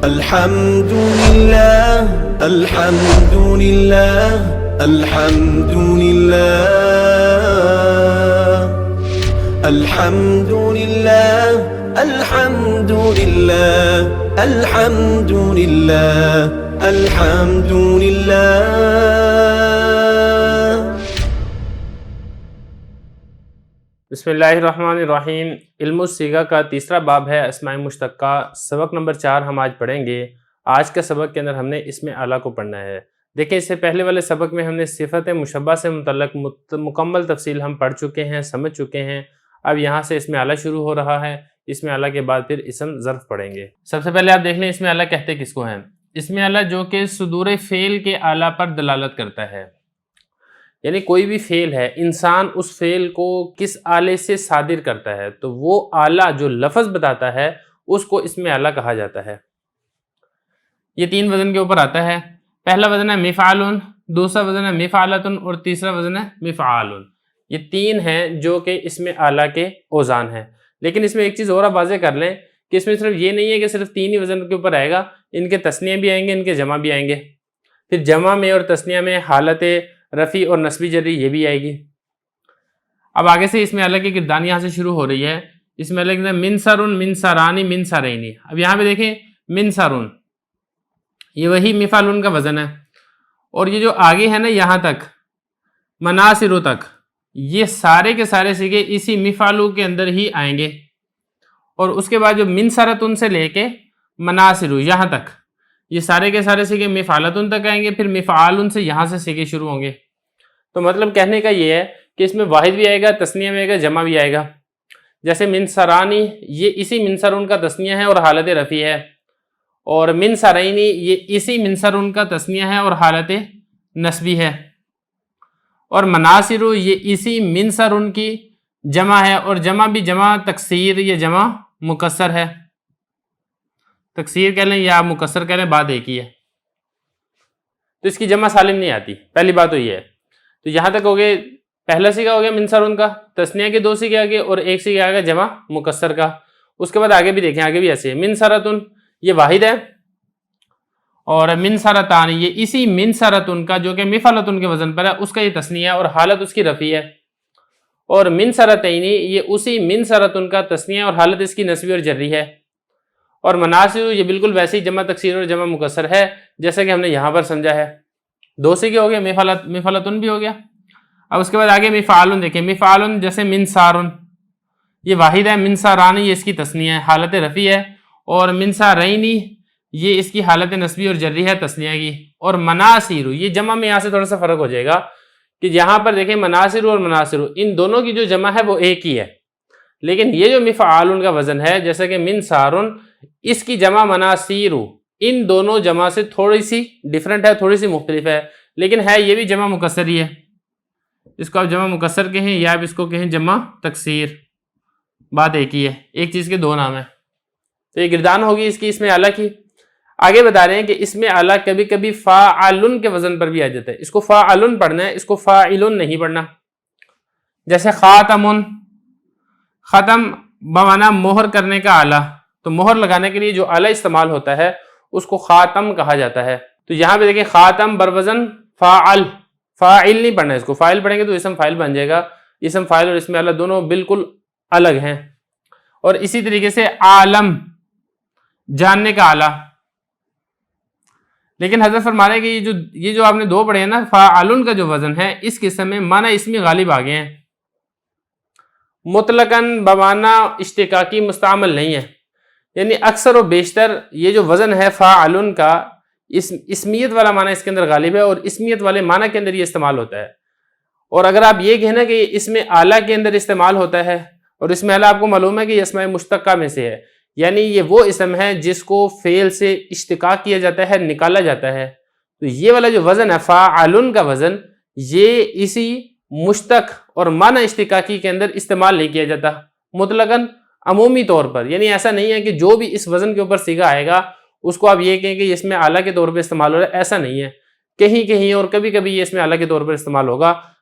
الحمد لله الحمد لله الحمد لله الحمد لله الحمد لله الحمد لله الحمد لله. بسم اللہ الرحمن الرحیم. علم الصیغہ کا تیسرا باب ہے اسماء مشتقہ. سبق نمبر 4 ہم آج پڑھیں گے. آج کے سبق کے اندر ہم نے اسم اعلیٰ کو پڑھنا ہے. دیکھیں اس سے پہلے والے سبق میں ہم نے صفت مشبہ سے متعلق مکمل تفصیل ہم پڑھ چکے ہیں، سمجھ چکے ہیں. اب یہاں سے اسم اعلیٰ شروع ہو رہا ہے. اسم اعلیٰ کے بعد پھر اسم ظرف پڑھیں گے. سب سے پہلے آپ دیکھ لیں اسم اعلیٰ کہتے کس کو ہیں. اسم اعلیٰ جو کہ صدور فعل کے اعلیٰ پر دلالت کرتا ہے، یعنی کوئی بھی فعل ہے، انسان اس فعل کو کس آلے سے صادر کرتا ہے تو وہ آلہ جو لفظ بتاتا ہے اس کو اسم اعلیٰ کہا جاتا ہے. یہ 3 وزن کے اوپر آتا ہے. پہلا وزن ہے مفعال، دوسرا وزن ہے مفعلۃ اور تیسرا وزن ہے مفعال. یہ 3 ہیں جو کہ اسم اعلیٰ کے اوزان ہیں. لیکن اس میں ایک چیز اور آپ واضح کر لیں کہ اس میں صرف یہ نہیں ہے کہ صرف 3 ہی وزن کے اوپر آئے گا، ان کے تثنیہ بھی آئیں گے، ان کے جمع بھی آئیں گے. پھر جمع میں اور تثنیہ میں حالت رفیع اور نصبی جری یہ بھی آئے گی. اب آگے سے اسم اعلیٰ کی گردان یہاں سے شروع ہو رہی ہے. اسم اعلیٰ کے منصرن، منصرانی، منصرینی. اب یہاں پہ دیکھیں منصرن یہ وہی مفعول کا وزن ہے، اور یہ جو آگے ہے نا یہاں تک مناصر تک، یہ سارے کے سارے سیغے اسی مفعول کے اندر ہی آئیں گے. اور اس کے بعد جو منصرتن سے لے کے مناصر یہاں تک یہ سارے کے سارے سیغے مفعلتن تک آئیں گے. پھر مفعالن سے یہاں سے سیغے شروع ہوں گے. تو مطلب کہنے کا یہ ہے کہ اس میں واحد بھی آئے گا، تثنیہ میں آئے گا، جمع بھی آئے گا. جیسے منصرانی یہ اسی منصرن کا تثنیہ ہے اور حالت رفیع ہے، اور منصرینی یہ اسی منصرن کا تثنیہ ہے اور حالت نصبی ہے، اور مناصر یہ اسی منصرن کی جمع ہے، اور جمع بھی جمع تکسیر یہ جمع مکسر ہے. تکسیر کہہ لیں یا مکسر کہہ لیں، بات ایک ہی ہے. تو اس کی جمع سالم نہیں آتی، پہلی بات تو یہ ہے. تو یہاں تک ہو گئے، پہلا سیغہ ہو گیا منصرن کا، تثنیہ کے 2 سیغے آگے اور ایک سیغہ آگے جمع مکسر کا. اس کے بعد آگے بھی دیکھیں، آگے بھی ایسے ہے. منصرتن یہ واحد ہے، اور منصرتان یہ اسی منصرتن کا جو کہ مفعلتن کے وزن پر ہے اس کا یہ تثنیہ ہے اور حالت اس کی رفیع ہے. اور منصرتینی یہ اسی منصرتن کا تثنیہ اور حالت اس کی نصبی اور جری ہے. اور مناصر یہ بالکل ویسے ہی جمع تکسیر اور جمع مکسر ہے جیسا کہ ہم نے یہاں پر سمجھا ہے. 2 سیغے ہو گئے، مفعلتن بھی ہو گیا. اب اس کے بعد آگے مفعالن دیکھیں. مفعالن جیسے منصارن یہ واحد ہے، منصارانی یہ اس کی تثنیہ ہے، حالت رفیع ہے. اور منصارینی یہ اس کی حالت نصبی اور جری ہے تثنیہ کی. اور مناصر یہ جمع میں یہاں سے تھوڑا سا فرق ہو جائے گا کہ یہاں پر دیکھیں مناصر اور مناصر ان دونوں کی جو جمع ہے وہ ایک ہی ہے، لیکن یہ جو مفعالن کا وزن ہے جیسا کہ منصارن اس کی جمع مناصیر ان دونوں جمع سے تھوڑی سی ڈیفرنٹ ہے، تھوڑی سی مختلف ہے، لیکن ہے یہ بھی جمع مکسر ہی ہے. اس کو آپ جمع مکسر کہیں یا آپ اس کو کہیں جمع تکسیر، بات ایک ہی ہے، ایک چیز کے 2 نام ہیں. تو یہ گردان ہوگی اس کی اسم اعلیٰ کی. آگے بتا رہے ہیں کہ اسم اعلیٰ کبھی کبھی فاعلن کے وزن پر بھی آ جاتا ہے. اس کو فاعلن پڑھنا ہے، اس کو فاعلن نہیں پڑھنا. جیسے خاتمن، ختم بمعنی مہر کرنے کا آلہ، تو مہر لگانے کے لیے جو آلہ استعمال ہوتا ہے اس کو خاتم کہا جاتا ہے. تو یہاں پہ دیکھیں خاتم بروزن فاعل، فاعل نہیں پڑھنا ہے، اس کو فاعل پڑھیں گے تو اسم فاعل بن جائے گا. اسم فاعل اور اسم اعلیٰ دونوں بالکل الگ ہیں. اور اسی طریقے سے عالم جاننے کا آلہ. لیکن حضرت فرما رہے ہیں کہ یہ جو آپ نے 2 پڑھے ہیں نا، فاعلن کا جو وزن ہے اس قسم میں معنی اسمی غالب آ گئے ہیں، مطلقاً بمعنی اشتقاقی مستعمل نہیں ہے. یعنی اکثر و بیشتر یہ جو وزن ہے فاعلن کا اسمیت والا معنی اس کے اندر غالب ہے، اور اسمیت والے معنی کے اندر یہ استعمال ہوتا ہے. اور اگر آپ یہ کہنا کہ یہ اسم اعلیٰ کے اندر استعمال ہوتا ہے، اور اسم اعلیٰ آپ کو معلوم ہے کہ یہ اسماء مشتقہ میں سے ہے، یعنی یہ وہ اسم ہے جس کو فعل سے اشتقاق کیا جاتا ہے، نکالا جاتا ہے. تو یہ والا جو وزن ہے فاعلن کا وزن، یہ اسی مشتق اور معنی اشتقاقی کے اندر استعمال نہیں کیا جاتا مطلقاً عمومی طور پر. یعنی ایسا نہیں ہے کہ جو بھی اس وزن کے اوپر صیغہ آئے گا اس کو آپ یہ کہیں کہ اس میں اعلیٰ کے طور پہ استعمال ہو رہا ہے، ایسا نہیں ہے. کہیں کہیں اور کبھی کبھی یہ اس میں اعلیٰ کے طور پر استعمال ہوگا.